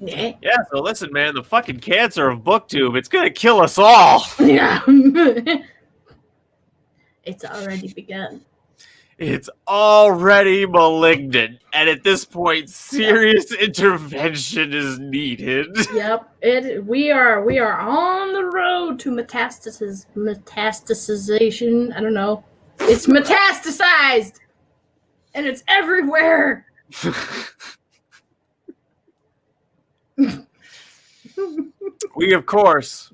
Yeah, so listen, man, the fucking cancer of booktube, it's gonna kill us all. Yeah. It's already begun. It's already malignant, and at this point, serious intervention is needed. Yep. We are on the road to metastasization. I don't know. It's metastasized, and it's everywhere. We, of course,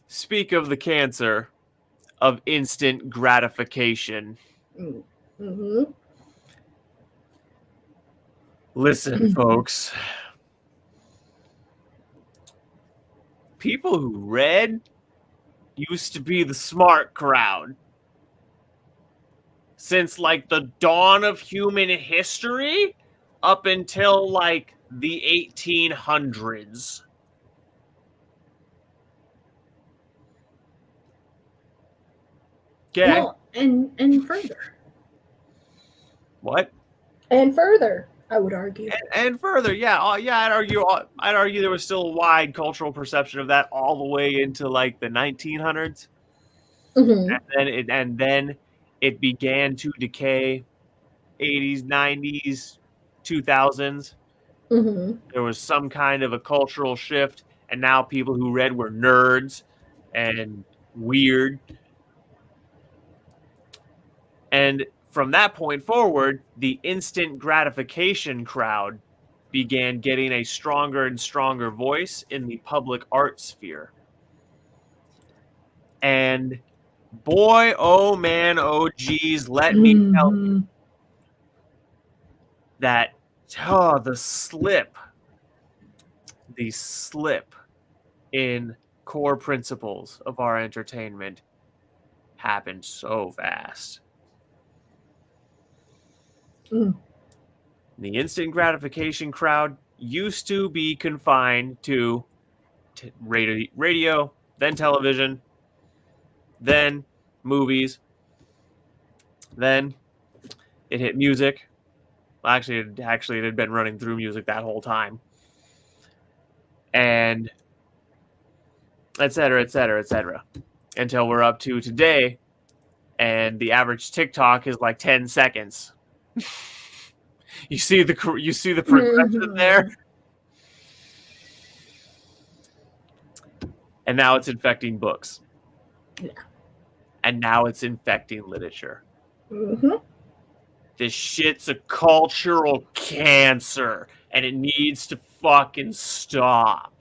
speak of the cancer of instant gratification. Mm-hmm. Listen, folks. People who read used to be the smart crowd. Since, like, the dawn of human history up until, like, the 1800s. Okay. Well, and further. What? And further, I would argue. And further, yeah, I'd argue there was still a wide cultural perception of that all the way into like the 1900s, and then it began to decay, 80s, 90s, 2000s. There was some kind of a cultural shift, and now people who read were nerds and weird. And from that point forward, the instant gratification crowd began getting a stronger and stronger voice in the public art sphere. And boy, oh man, oh geez, let me tell you that the slip in core principles of our entertainment happened so fast. The instant gratification crowd used to be confined to radio, then television, then movies, then it hit music. Well, actually, it had been running through music that whole time, and et cetera, until we're up to today, and the average TikTok is like 10 seconds. You see the progression there, and now it's infecting books, and now it's infecting literature. This shit's a cultural cancer, and it needs to fucking stop.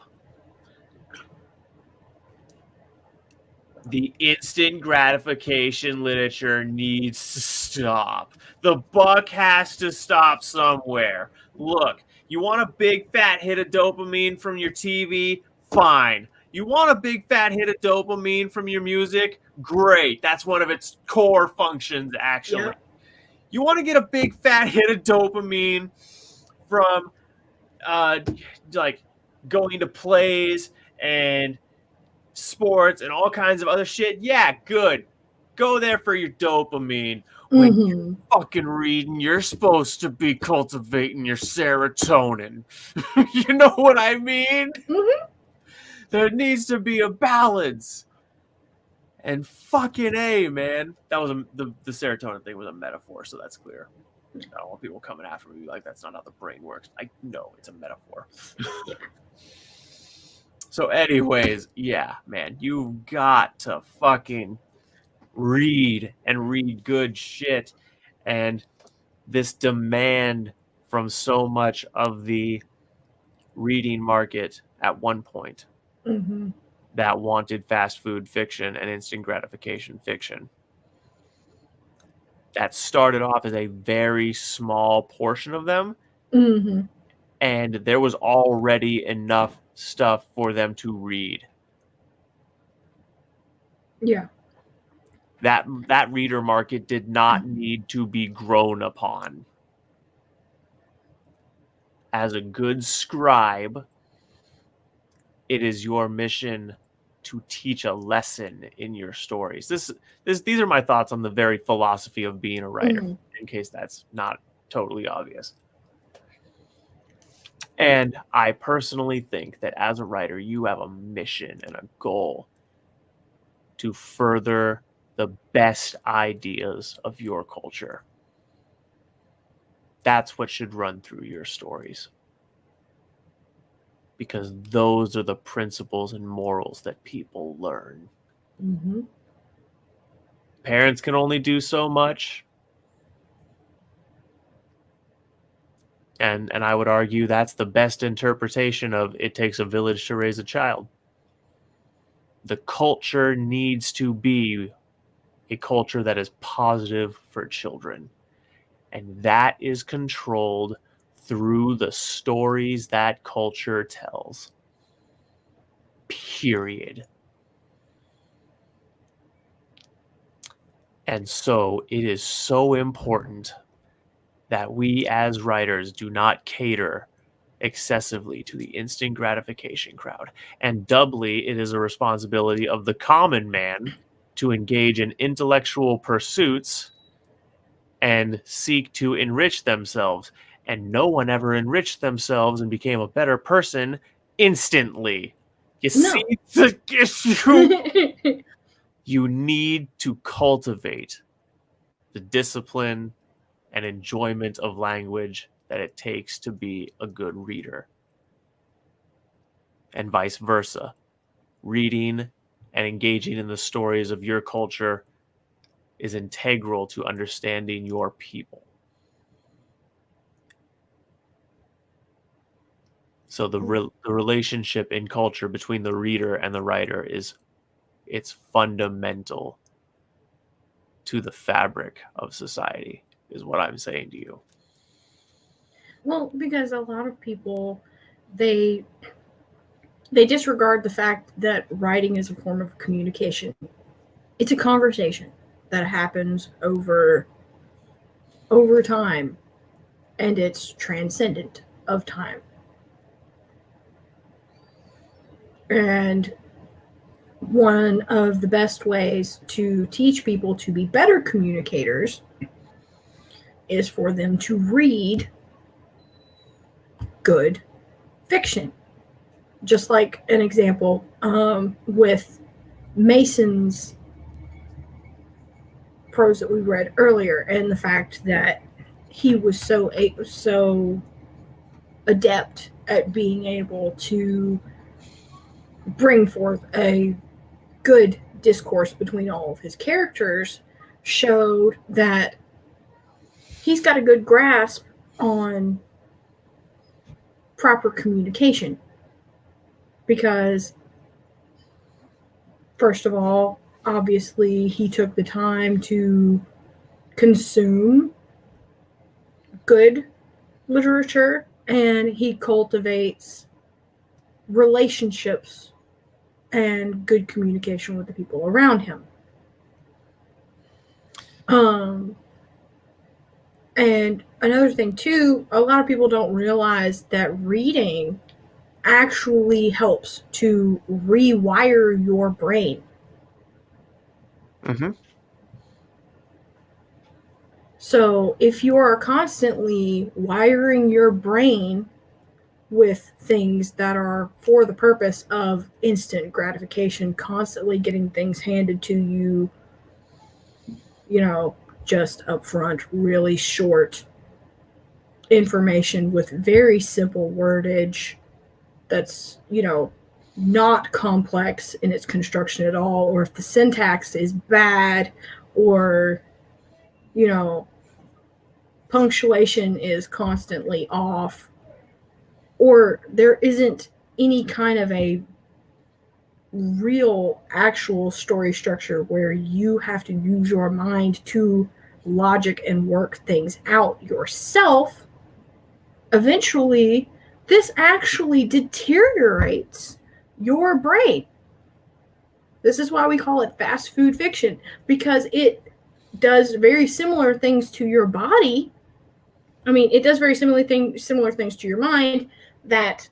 The instant gratification literature needs to stop. The buck has to stop somewhere. Look, you want a big fat hit of dopamine from your TV? Fine. You want a big fat hit of dopamine from your music? Great. That's one of its core functions, actually. Yeah. You want to get a big fat hit of dopamine from like going to plays and sports and all kinds of other shit? Yeah, good. Go there for your dopamine. When you're fucking reading, you're supposed to be cultivating your serotonin. You know what I mean? There needs to be a balance. And fucking A, man. That was the serotonin thing was a metaphor, so that's clear. I don't want people coming after me like that's not how the brain works. I know it's a metaphor. So anyways, yeah, man, you've got to fucking read and read good shit. And this demand from so much of the reading market at one point that wanted fast food fiction and instant gratification fiction. That started off as a very small portion of them. And there was already enough stuff for them to read. Yeah. That reader market did not need to be grown upon. As a good scribe, it is your mission to teach a lesson in your stories. These are my thoughts on the very philosophy of being a writer, in case that's not totally obvious. And I personally think that as a writer, you have a mission and a goal to further the best ideas of your culture. That's what should run through your stories. Because those are the principles and morals that people learn. Mm-hmm. Parents can only do so much. And I would argue that's the best interpretation of it takes a village to raise a child. The culture needs to be a culture that is positive for children. And that is controlled through the stories that culture tells. Period. And so it is so important that we as writers do not cater excessively to the instant gratification crowd. And doubly, it is a responsibility of the common man to engage in intellectual pursuits and seek to enrich themselves. And no one ever enriched themselves and became a better person instantly. You see the issue? You need to cultivate the discipline and enjoyment of language that it takes to be a good reader. And vice versa. Reading and engaging in the stories of your culture is integral to understanding your people. So the relationship in culture between the reader and the writer it's fundamental to the fabric of society, is what I'm saying to you. Well, because a lot of people, they disregard the fact that writing is a form of communication. It's a conversation that happens over time, and it's transcendent of time. And one of the best ways to teach people to be better communicators is for them to read good fiction. Just like an example with Mason's prose that we read earlier, and the fact that he was so adept at being able to bring forth a good discourse between all of his characters, showed that he's got a good grasp on proper communication. Because, first of all, obviously he took the time to consume good literature, and he cultivates relationships and good communication with the people around him. And another thing too, a lot of people don't realize that reading actually helps to rewire your brain. Mm-hmm. So if you are constantly wiring your brain with things that are for the purpose of instant gratification, constantly getting things handed to you, just up front, really short information with very simple wordage that's, not complex in its construction at all, or if the syntax is bad, or, punctuation is constantly off, or there isn't any kind of a real actual story structure where you have to use your mind to logic and work things out yourself, eventually this actually deteriorates your brain. This is why we call it fast food fiction, because it does very similar things to your body. I mean, it does very similar things to your mind that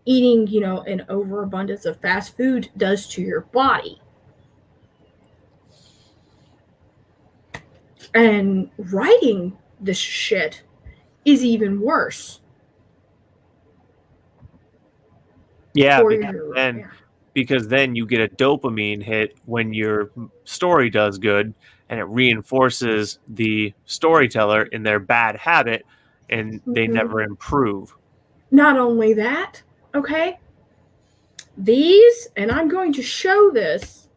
eating, an overabundance of fast food does to your body. And writing this shit is even worse. Yeah, for because your then yeah. because then you get a dopamine hit when your story does good, and it reinforces the storyteller in their bad habit, and they Mhm. never improve. Not only that, okay, these, and I'm going to show this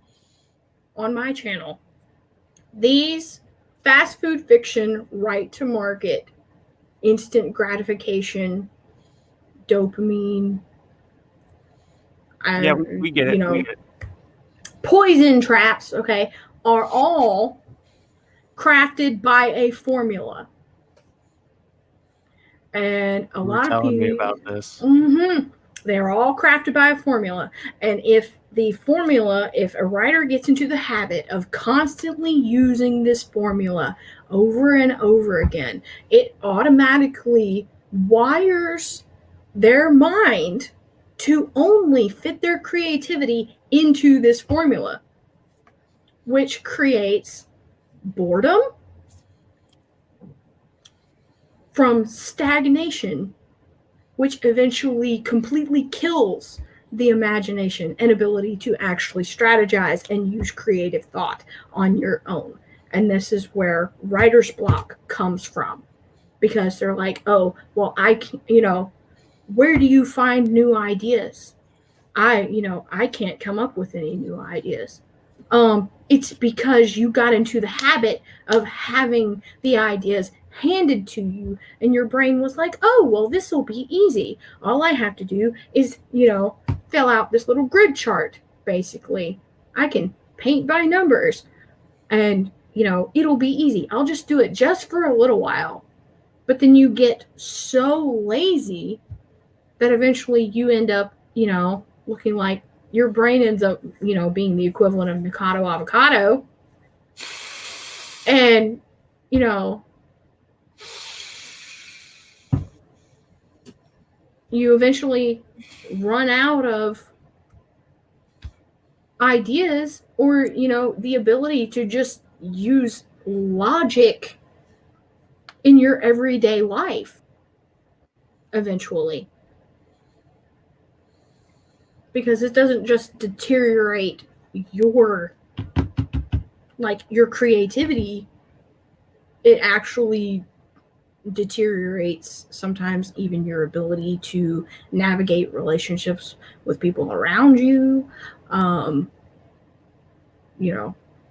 on my channel, these fast food fiction, right to market, instant gratification, dopamine, Yeah, we get you it. We know, get it. poison traps, okay, are all crafted by a formula. And a You were lot of telling me people, about this. they're all crafted by a formula. And if the formula, if a writer gets into the habit of constantly using this formula over and over again, it automatically wires their mind to only fit their creativity into this formula, which creates boredom from stagnation, which eventually completely kills the imagination and ability to actually strategize and use creative thought on your own. And this is where writer's block comes from, because they're like, oh, well, where do you find new ideas? I can't come up with any new ideas. It's because you got into the habit of having the ideas handed to you, and your brain was like, oh, well, this will be easy. All I have to do is, fill out this little grid chart, basically. I can paint by numbers, and, it'll be easy. I'll just do it just for a little while. But then you get so lazy that eventually you end up, looking like your brain ends up, being the equivalent of Mikado avocado. And, you know, you eventually run out of ideas, or, the ability to just use logic in your everyday life eventually. Because it doesn't just deteriorate your creativity, it actually deteriorates sometimes even your ability to navigate relationships with people around you. um,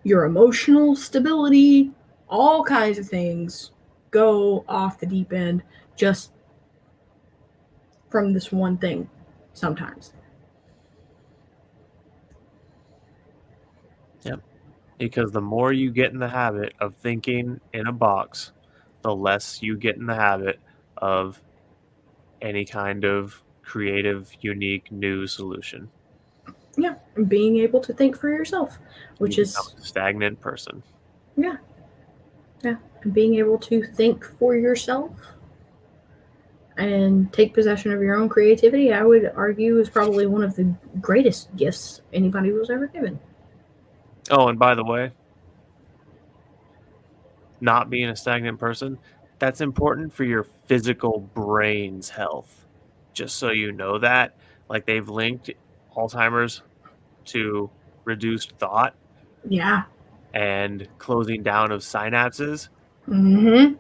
your emotional stability, all kinds of things go off the deep end just from this one thing sometimes. Yep. Because the more you get in the habit of thinking in a box, the less you get in the habit of any kind of creative, unique, new solution. Yeah, and being able to think for yourself, You which become is a stagnant person. yeah, yeah, and being able to think for yourself and take possession of your own creativity, I would argue, is probably one of the greatest gifts anybody was ever given. Oh, and by the way, not being a stagnant person, that's important for your physical brain's health. Just so you know that, like they've linked Alzheimer's to reduced thought Yeah. and closing down of synapses. Mm-hmm.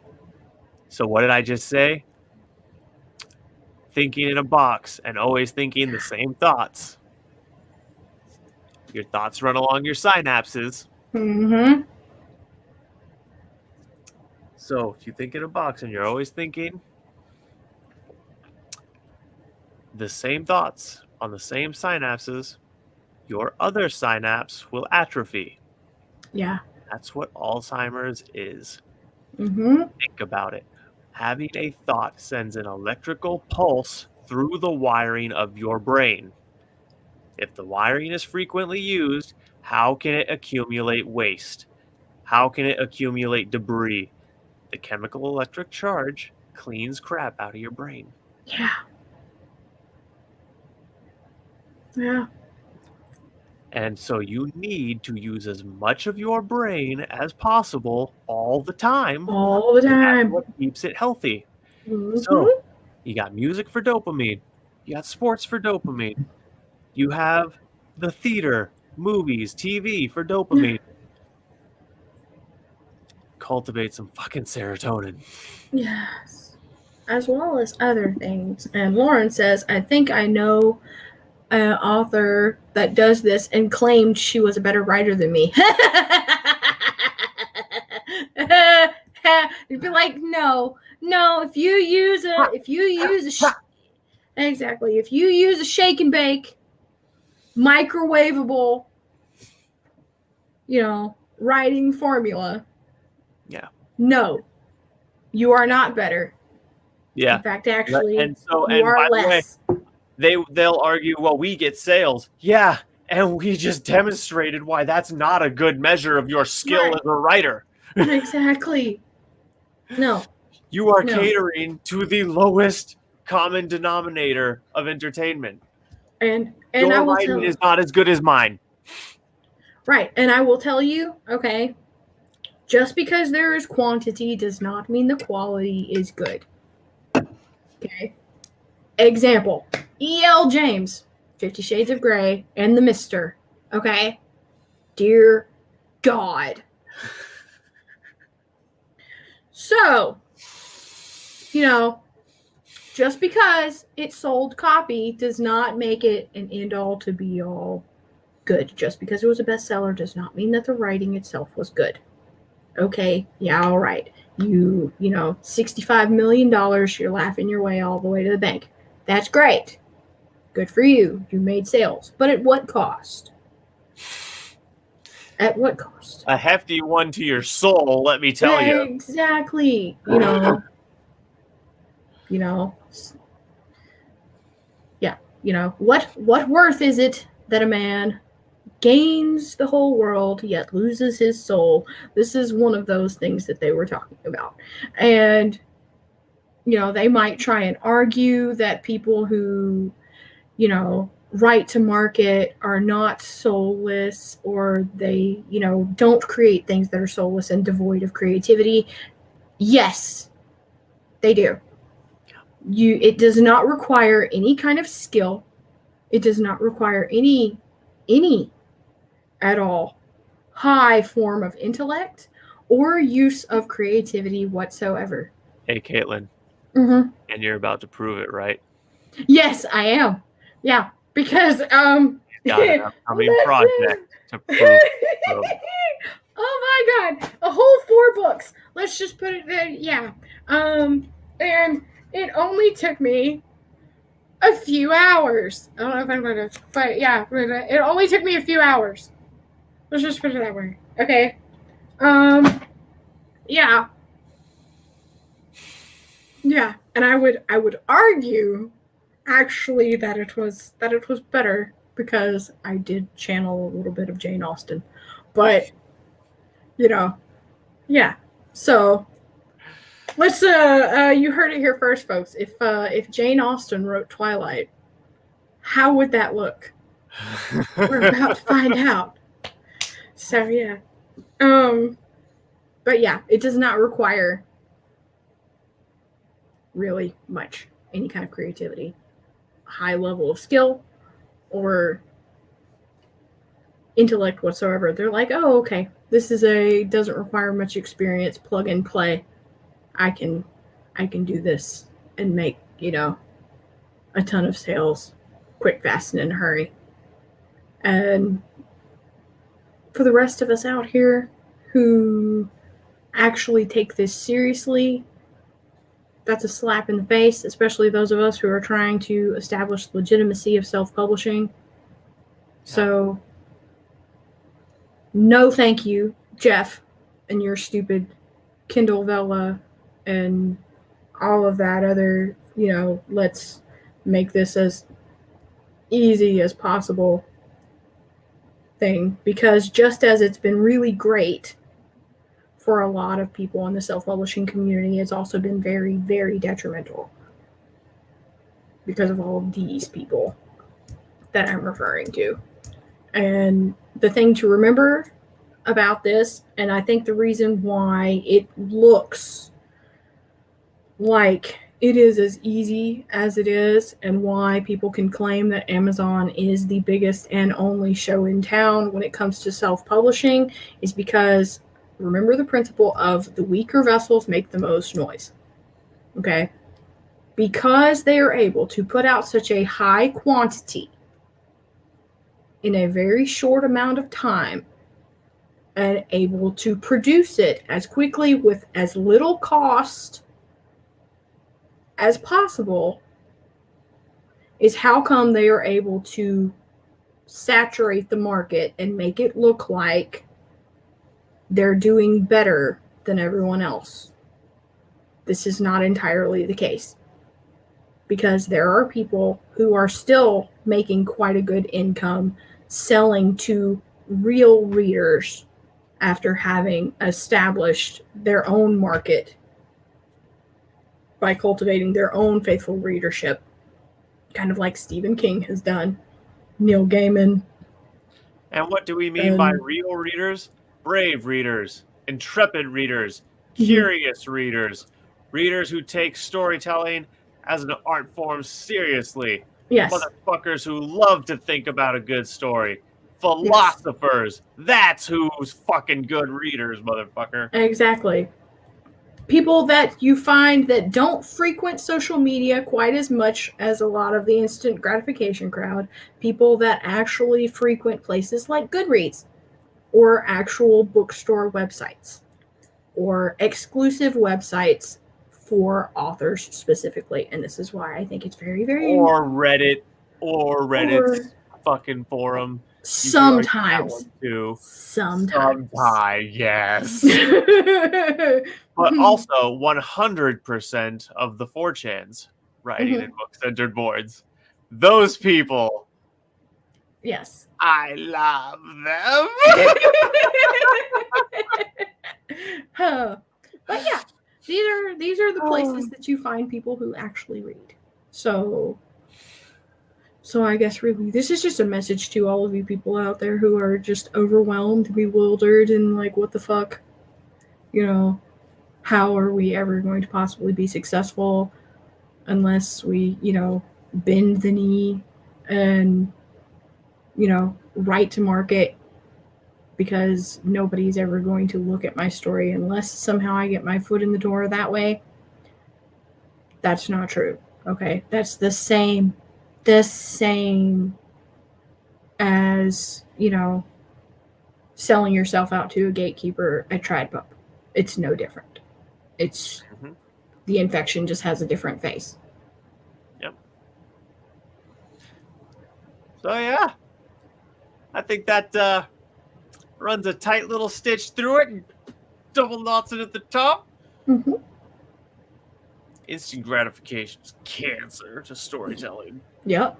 So what did I just say? Thinking in a box and always thinking the same thoughts. Your thoughts run along your synapses. Mm-hmm. So if you think in a box and you're always thinking the same thoughts on the same synapses, your other synapse will atrophy. Yeah. That's what Alzheimer's is. Mm-hmm. Think about it. Having a thought sends an electrical pulse through the wiring of your brain. If the wiring is frequently used, how can it accumulate waste? How can it accumulate debris? The chemical electric charge cleans crap out of your brain. Yeah. Yeah. And so you need to use as much of your brain as possible all the time. All the And that's time. what keeps it healthy. So Mm-hmm. you got music for dopamine. You got sports for dopamine. You have the theater, movies, TV for dopamine. Cultivate some fucking serotonin. Yes. As well as other things. And Lauren says, I think I know an author that does this and claimed she was a better writer than me. You'd be like, no, if you use exactly, if you use a shake and bake, microwavable, writing formula, no, you are not better. Yeah. In fact, actually, and you are by less. The way, they'll argue, well, we get sales. Yeah, and we just demonstrated why that's not a good measure of your skill as a writer. Exactly. No. You are catering to the lowest common denominator of entertainment. And your writing is not as good as mine. Right. And I will tell you, okay, just because there is quantity does not mean the quality is good. Okay. Example, E.L. James, 50 Shades of Grey, and The Mister. Okay. Dear God. So, just because it sold copy does not make it an end-all to be-all good. Just because it was a bestseller does not mean that the writing itself was good. Okay, yeah, all right. $65 million, you're laughing your way all the way to the bank. That's great. Good for you. You made sales. But at what cost? At what cost? A hefty one to your soul, let me tell you. Exactly. What worth is it that a man gains the whole world yet loses his soul? This is one of those things that they were talking about. And they might try and argue that people who write to market are not soulless, or they don't create things that are soulless and devoid of creativity. Yes, they do. It does not require any kind of skill. It does not require any at all high form of intellect or use of creativity whatsoever. Hey, Caitlin. Mm-hmm. And you're about to prove it, right? Yes, I am. Yeah, because got an upcoming project to prove it. Oh my God, a whole 4 books. Let's just put it there. Yeah. And it only took me a few hours. I don't know if I'm going to, but yeah, it only took me a few hours. Let's just put it that way. Okay. Yeah. Yeah, and I would argue actually that it was better because I did channel a little bit of Jane Austen. But yeah. So let's you heard it here first, folks. If Jane Austen wrote Twilight, how would that look? We're about to find out. So yeah. But yeah, it does not require really much any kind of creativity, high level of skill, or intellect whatsoever. They're like, oh, okay, this doesn't require much experience, plug and play. I can do this and make, a ton of sales quick, fast, and in a hurry. And for the rest of us out here who actually take this seriously, that's a slap in the face, especially those of us who are trying to establish the legitimacy of self-publishing. So, no thank you, Jeff, and your stupid Kindle Vella and all of that other, let's make this as easy as possible thing. Because just as it's been really great for a lot of people in the self-publishing community, it's also been very, very detrimental because of all of these people that I'm referring to. And the thing to remember about this, and I think the reason why it looks like it is as easy as it is, and why people can claim that Amazon is the biggest and only show in town when it comes to self-publishing is because remember the principle of the weaker vessels make the most noise. Okay? Because they are able to put out such a high quantity in a very short amount of time and able to produce it as quickly with as little cost as possible is how come they are able to saturate the market and make it look like they're doing better than everyone else. This is not entirely the case, because there are people who are still making quite a good income selling to real readers after having established their own market by cultivating their own faithful readership, kind of like Stephen King has done, Neil Gaiman. And what do we mean by real readers? Brave readers, intrepid readers, curious readers, readers who take storytelling as an art form seriously. Yes. Motherfuckers who love to think about a good story. Philosophers. Yes. That's who's fucking good readers, motherfucker. Exactly. People that you find that don't frequent social media quite as much as a lot of the instant gratification crowd. People that actually frequent places like Goodreads or actual bookstore websites or exclusive websites for authors specifically. And this is why I think it's very, very... Or Reddit's fucking forum. Sometimes. Sometimes, yes. But also 100% of the 4chans writing in book-centered boards. Those people. Yes. I love them. But yeah, these are the places that you find people who actually read. So I guess really this is just a message to all of you people out there who are just overwhelmed, bewildered, and like, what the fuck? You know, how are we ever going to possibly be successful unless we, bend the knee and, write to market, because nobody's ever going to look at my story unless somehow I get my foot in the door that way. That's not true. Okay. That's the same as, selling yourself out to a gatekeeper at TradPub. It's no different. It's the infection just has a different face. Yep. So yeah, I think that runs a tight little stitch through it and double knots it at the top. Instant gratification is cancer to storytelling. Yep.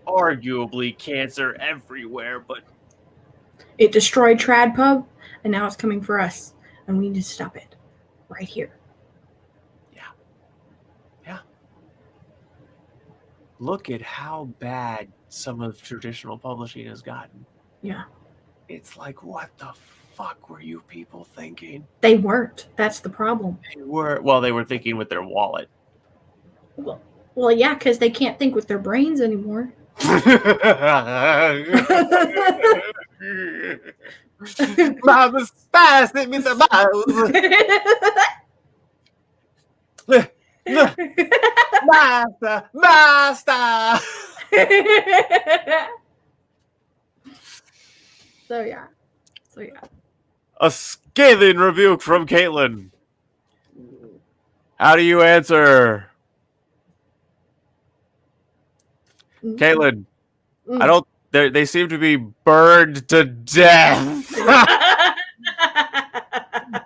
Arguably cancer everywhere, but it destroyed TradPub, and now it's coming for us, and we need to stop it right here. Yeah. Look at how bad some of traditional publishing has gotten. Yeah. It's like, what the fuck were you people thinking? They weren't. That's the problem. They were thinking with their wallet. Well, yeah, because they can't think with their brains anymore. Mama spice, hit me the mouse. Master. So yeah. A scathing rebuke from Caitlin. How do you answer? Caitlin, I don't. They seem to be burned to death.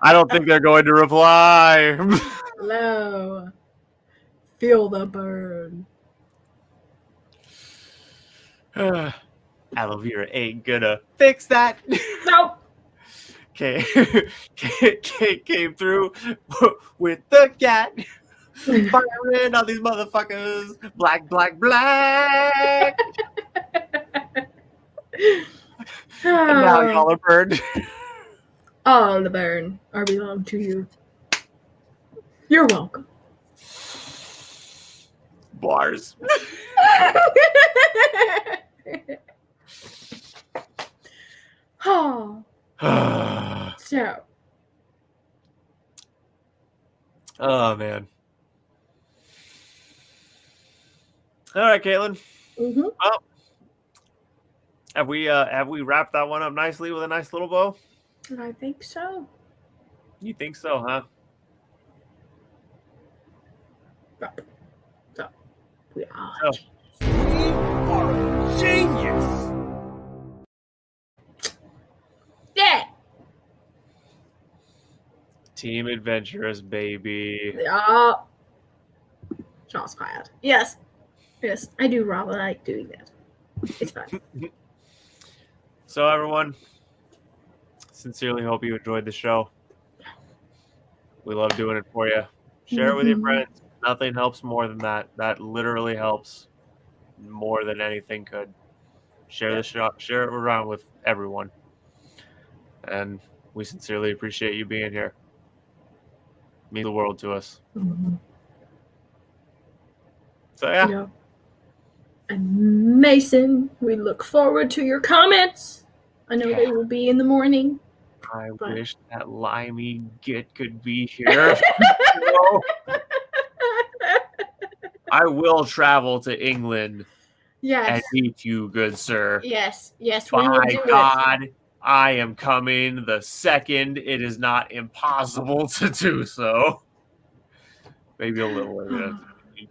I don't think they're going to reply. No. Feel the burn. Aloe vera ain't gonna fix that. Nope. Kate came through with the cat. Firing on these motherfuckers. Black. And now y'all are burned. All the burn are belong to you. You're welcome. Bars. Oh, so. Oh man. All right, Caitlin. Mm-hmm. Well, have we wrapped that one up nicely with a nice little bow? I think so. You think so, huh? So we are. Genius. Yeah. Team Adventurous, baby. Shots fired. Yes. Yes, I do rather like doing that. It's fun. So everyone, sincerely hope you enjoyed the show. We love doing it for you. Share it with your friends. Nothing helps more than that. That literally helps more than anything could. Share the show. Share it around with everyone. And we sincerely appreciate you being here. Means the world to us. So yeah. Yeah. And Mason, we look forward to your comments. I know they will be in the morning. I wish that limey git could be here. I will travel to England and meet you, good sir. Yes, we will By do God, I am coming the second it is not impossible to do so. Maybe a little later.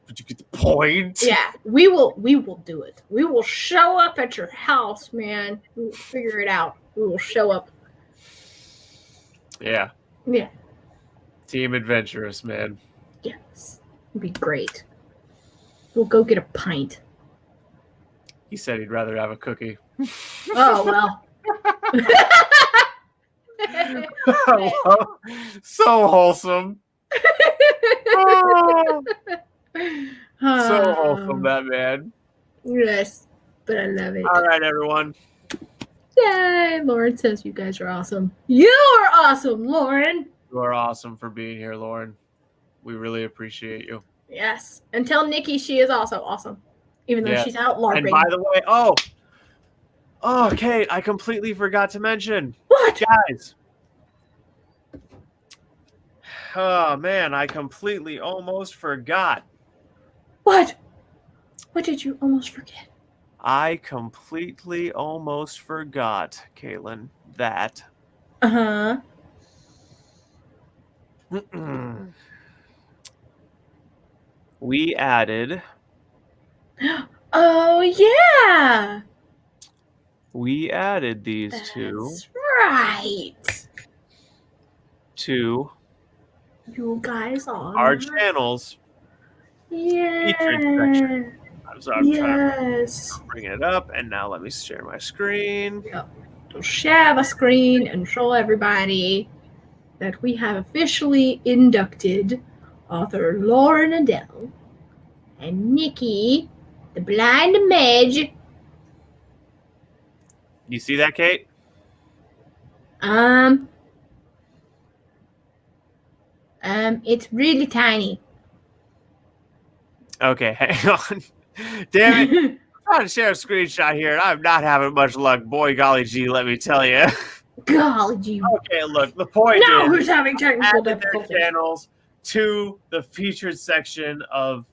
But you get the point. Yeah, we will do it. We will show up at your house, man. We will figure it out. We will show up. Yeah. Yeah. Team Adventurous, man. Yes. It'd be great. We'll go get a pint. He said he'd rather have a cookie. Oh, well. So wholesome. So wholesome, that man. Yes, but I love it. All right, everyone. Yay! Lauren says you guys are awesome. You are awesome, Lauren. You are awesome for being here, Lauren. We really appreciate you. Yes. And tell Nikki she is also awesome, even though she's out LARPing. And by the way, Kate, I completely forgot to mention. What? Guys. Oh, man, I completely almost forgot. What? What did you almost forget? I completely almost forgot, Caitlin, that. Uh-huh. We added. Oh, yeah. We added these two. That's right. To you guys on our channels. Yeah. So I'm trying to bring it up, and now let me share my screen. Yep. So share the screen and show everybody that we have officially inducted author Lauren Adele and Nikki, the blind mage. You see that, Kate? It's really tiny. Okay, hang on. Damn it. I'm trying to share a screenshot here, and I'm not having much luck. Boy, golly gee, let me tell you. Golly gee. Okay, look, the point now is... who's having technical their difficulties? channels to the featured section of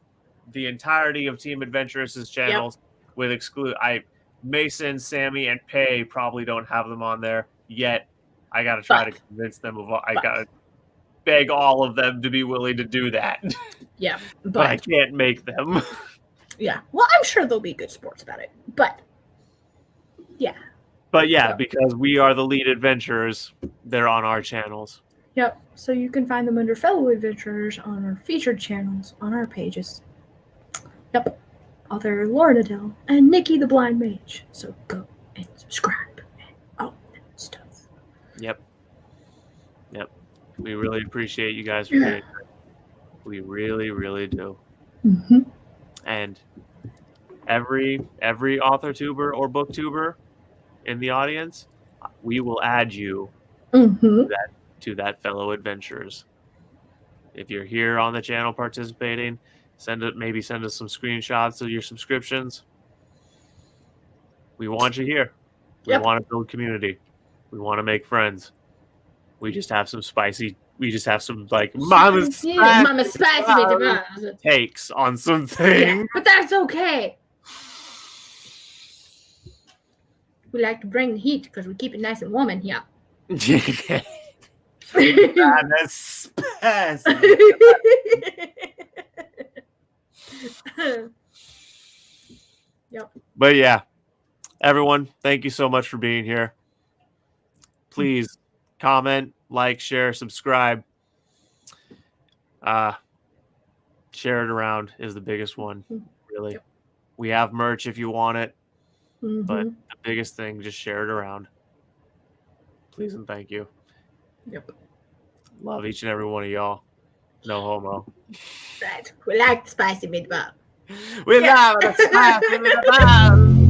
the entirety of Team Adventurous's channels with Mason, Sammy, and Pei probably don't have them on there yet. I got to try to convince them of I got to beg all of them to be willing to do that. Yeah, but I can't make them. Yeah, well, I'm sure they'll be good sports about it, but yeah. But yeah, because we are the lead adventurers, they're on our channels. Yep, so you can find them under fellow adventurers on our featured channels on our pages. Yep, author Lauren Adele and Nikki the Blind Mage. So go and subscribe and all that stuff. Yep. We really appreciate you guys for being here. We really, really do. Mm-hmm. And every author tuber or booktuber in the audience, we will add you to that fellow adventurers. If you're here on the channel participating, maybe send us some screenshots of your subscriptions. We want you here. We Yep. want to build community. We want to make friends. We just have some like mama spicy takes on some things. Yeah, but that's okay. We like to bring the heat because we keep it nice and warm in here. That's spicy. Yep. But yeah, everyone, thank you so much for being here. Please comment, like, share, subscribe. Share it around is the biggest one, really. Yep. We have merch if you want it, Mm-hmm. but the biggest thing, just share it around. Please and thank you. Yep. Love each and every one of y'all. No homo. Right. We like the spicy meatball. We love the spicy meatball.